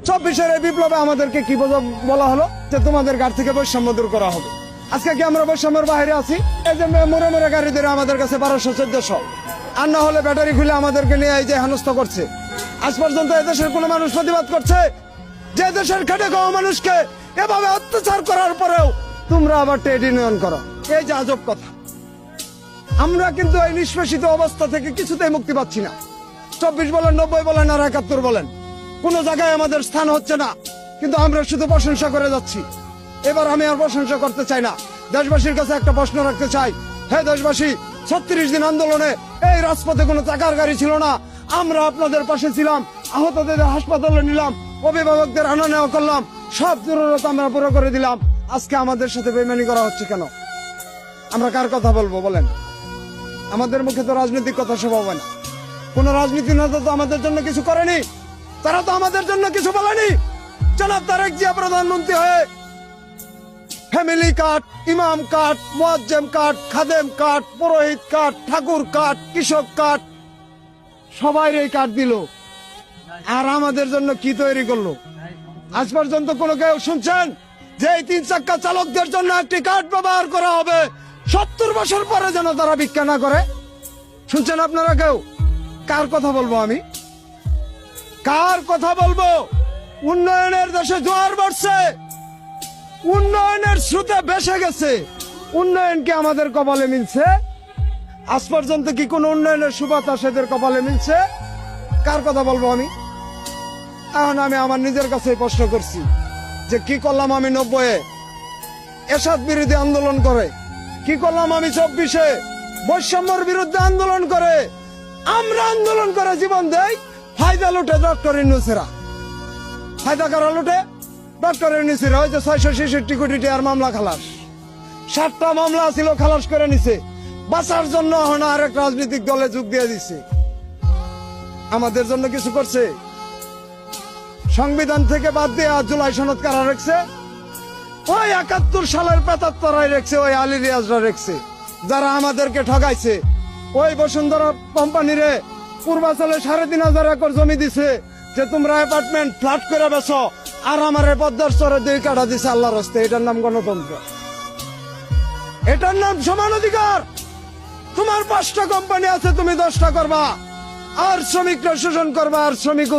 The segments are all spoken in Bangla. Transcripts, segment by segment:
24-এর এই বিপ্লবে আমাদেরকে কি বলা হলো যে তোমাদের গাড়ি থেকে বৈষম্য দূর করা হবে। আজকে কি আমরা বৈষম্যের বাইরে আছি? এই যে মোড়ে মোড়ে গাড়ি ধরে আমাদের কাছে 1200-1400, আর না হলে ব্যাটারি খুলে আমাদেরকে নিয়ে এই যে হেনস্থা করছে। আজ পর্যন্ত এদেশের কোন মানুষ প্রতিবাদ করছে? যে দেশের খেটে খাওয়া মানুষকে এভাবে অত্যাচার করার পরেও তোমরা আবার ট্রেড ইউনিয়ন করো, এই যে আজব কথা। আমরা কিন্তু এই নিষ্পেষিত অবস্থা থেকে কিছুতেই মুক্তি পাচ্ছি না। 24 বলেন, 90 বলেন আর 71 বলেন, কোন জায়গায় আমাদের স্থান হচ্ছে না, কিন্তু আমরা শুধু প্রশংসা করে যাচ্ছি। এবার আমি আর প্রশংসা করতে চাই না। দেশবাসীর কাছে একটা প্রশ্ন রাখতে চাই। হে দেশবাসী, 36 দিন আন্দোলনে এই রাজপথে কোনো টাকার গাড়ি ছিল না। আমরা আপনাদের পাশে ছিলাম, আহতদের হাসপাতালে নিলাম, অভিভাবকদের আনা নেওয়া করলাম, সব জরুরত আমরা পুরো করে দিলাম। আজকে আমাদের সাথে বেইমানি করা হচ্ছে কেন? আমরা কার কথা বলবো বলেন? আমাদের মুখে তো রাজনৈতিক কথা সব হবে না। কোন রাজনীতি নেতা তো আমাদের জন্য কিছু করেনি, তারা তো আমাদের জন্য কিছু বলেনি। জনাব তারেক জিয়া প্রধানমন্ত্রী হয়ে ফ্যামিলি কার্ড, ইমাম কার্ড, মুয়াজ্জেম কার্ড, খাদেম কার্ড, পুরোহিত কার্ড, ঠাকুর কার্ড, কৃষক কার্ড, সবাই এই কার্ড দিল, আর আমাদের জন্য কি তৈরি করলো? আজ পর্যন্ত কোনো কেউ শুনছেন যে এই 3 চাক্কা চালকদের জন্য একটি কার্ড ব্যবহার করা হবে 70 বছর পরে যেন তারা ভিক্ষা না করে? শুনছেন আপনারা কেউ? কার কথা বলবো আমি? কার কথা বলবো? উন্নয়নের দেশে জোয়ার বাড়ছে, উন্নয়নের স্রোতে ভেসে গেছে। উন্নয়ন কি আমাদের কপালে মিলছে? আজ পর্যন্ত কি কোন উন্নয়নের সুবাতাস এদের কপালে মিলছে? কার কথা বলবো আমি? এখন আমি আমার নিজের কাছে প্রশ্ন করছি যে কি করলাম আমি 90-এ এরশাদ বিরোধী আন্দোলন করে, কি করলাম আমি 24-এ বৈষম্যের বিরুদ্ধে আন্দোলন করে। আমরা আন্দোলন করে জীবন দেই, ফায়দা লুটে ডক্টর ইউনূসেরা। ফায়দা কারা লুটে? ডক্টর ইউনূসেরা। ওই যে 666 কোটি টাকার মামলা খালাস, 7টা মামলা ছিল খালাস করে নিছে, বাঁচার জন্য এখন আরেক রাজনৈতিক দলে যোগ দিয়ে দিছে। আমাদের জন্য কিছু করছে? সংবিধান থেকে বাদ দিয়ে জুলাই সনদ কারা রেখছে? ওই 71 সালের 75-রাই রেখছে, ওই আলী রিয়াজরা রেখছে, যারা আমাদেরকে ঠগাইছে। ওই বসুন্ধরা কোম্পানিরে পূর্বাচলে 3,500 একর জমি দিছে যে তোমরা অ্যাপার্টমেন্ট ফ্ল্যাট করে বেছো, আর আমার পদ্মার চরে 2 কাঠা দিছে আল্লাহর হস্তে। এটার নাম গণতন্ত্র? এটার নাম সমান অধিকার? তোমার 5টা কোম্পানি আছে, তুমি 10টা করবা, আর শ্রমিকরা শোষণ করবা, আর শ্রমিক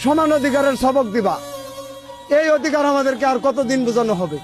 সমান অধিকারের সবক দিবা। এই অধিকার আমাদেরকে আর কতদিন বোঝানো হবে?